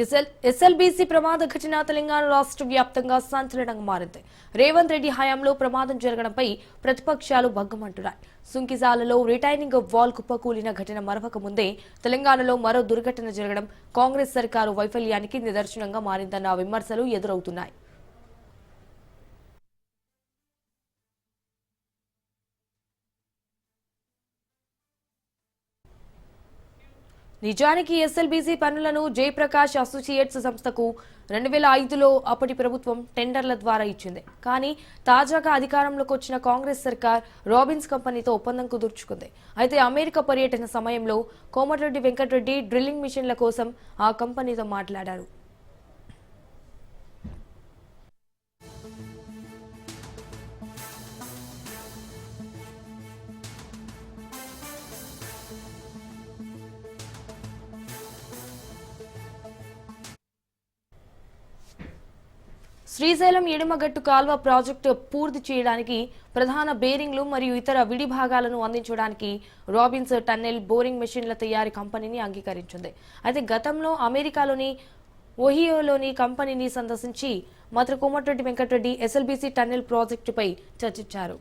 SLBC ప్రమాద ఘటన తెలంగాణ రాష్ట్ర వ్యాప్తంగా సంచలనంగా మారింది. రేవంత్ రెడ్డి హయాంలో ప్రమాదం జరగడంపై ప్రతిపక్షాలు భగ్గుమంటున్నాయి. సుంకిజాలలో రిటైనింగ్ వాల్ కుప్పకూలిన ఘటన మరవక ముందే తెలంగాణలో మరో దుర్ఘటన జరగడం కాంగ్రెస్ సర్కారు వైఫల్యానికి నిదర్శనంగా మారిందన్న విమర్శలు ఎదురవుతున్నాయి. నిజానికి ఎస్ఎల్బీసీ పనులను జయప్రకాష్ అసోసియేట్స్ సంస్థకు 2005లో అప్పటి ప్రభుత్వం టెండర్ల ద్వారా ఇచ్చింది. కానీ తాజాగా అధికారంలోకి వచ్చిన కాంగ్రెస్ సర్కార్ రాబిన్స్ కంపెనీతో ఒప్పందం కుదుర్చుకుంది. అయితే అమెరికా పర్యటన సమయంలో కోమటిరెడ్డి వెంకటరెడ్డి డ్రిల్లింగ్ మిషన్ల కోసం ఆ కంపెనీతో మాట్లాడారు. శ్రీశైలం ఎడమగట్టు కాల్వ ప్రాజెక్టు పూర్తి చేయడానికి ప్రధాన బేరింగ్లు మరియు ఇతర విడి భాగాలను అందించడానికి రాబిన్స్ టన్నెల్ బోరింగ్ మెషిన్ల తయారీ కంపెనీని అంగీకరించింది. అయితే గతంలో అమెరికాలోని ఓహియోలోని కంపెనీని సందర్శించి మంత్రి కోమటిరెడ్డి వెంకటరెడ్డి ఎస్ఎల్బీసీ టన్నెల్ ప్రాజెక్టుపై చర్చించారు.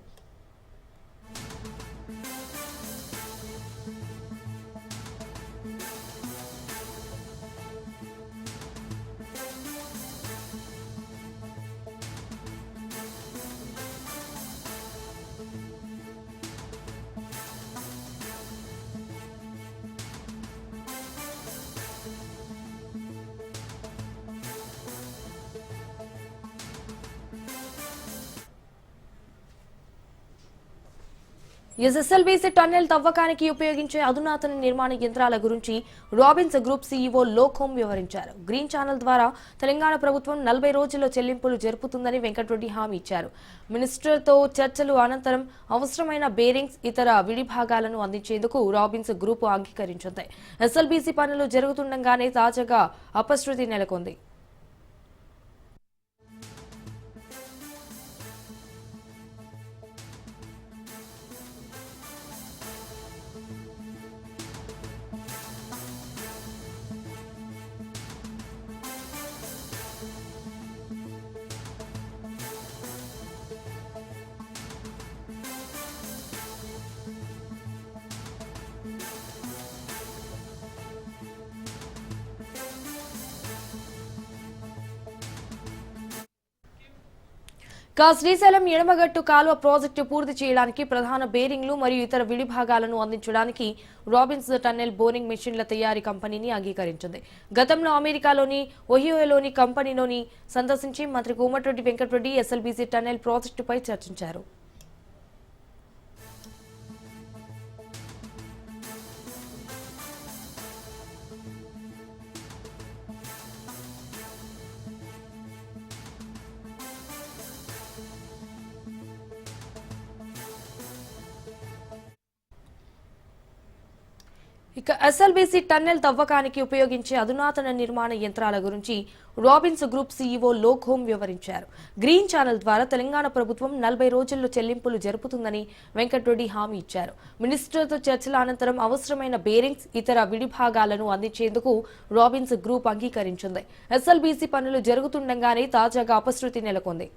ఎస్ఎల్బీసీ టన్నెల్ తవ్వకానికి ఉపయోగించే అధునాతన నిర్మాణ యంత్రాల గురించి రాబిన్స్ గ్రూప్ సీఈఓ లోక్హోమ్ వివరించారు. గ్రీన్ ఛానల్ ద్వారా తెలంగాణ ప్రభుత్వం 40 రోజుల్లో చెల్లింపులు జరుపుతుందని వెంకటరెడ్డి హామీ ఇచ్చారు. మినిస్టర్తో చర్చలు అనంతరం అవసరమైన బేరింగ్స్ ఇతర విడి భాగాలను అందించేందుకు రాబిన్స్ గ్రూప్ అంగీకరించింది. ఎస్ఎల్బీసీ పనులు జరుగుతుండగానే తాజాగా అపశృతి నెలకొంది. శ్రీశైలం ఎడమగట్టు కాలువ ప్రాజెక్టు పూర్తి చేయడానికి ప్రధాన బేరింగ్లు మరియు ఇతర విడి భాగాలను అందించడానికి రాబిన్స్ టన్నెల్ బోరింగ్ మెషిన్ల తయారీ కంపెనీని అంగీకరించింది. గతంలో అమెరికాలోని ఓహియోలోని కంపెనీలోని సందర్శించి మంత్రి కోమటిరెడ్డి వెంకటరెడ్డి ఎస్ఎల్బీసీ టన్నెల్ ప్రాజెక్టుపై చర్చించారు. ఎస్ఎల్బీసీ టన్నెల్ తవ్వకానికి ఉపయోగించే అధునాతన నిర్మాణ యంత్రాల గురించి రాబిన్స్ గ్రూప్ సీఈఓ లోక్హోమ్ వివరించారు. గ్రీన్ ఛానల్ ద్వారా తెలంగాణ ప్రభుత్వం 40 రోజుల్లో చెల్లింపులు జరుపుతుందని వెంకటరెడ్డి హామీ ఇచ్చారు. మినిస్టర్తో చర్చల అనంతరం అవసరమైన బేరింగ్స్ ఇతర విడి భాగాలను అందించేందుకు రాబిన్స్ గ్రూప్ అంగీకరించింది. ఎస్ఎల్బీసీ పనులు జరుగుతుండగానే తాజాగా అపశృతి నెలకొంది.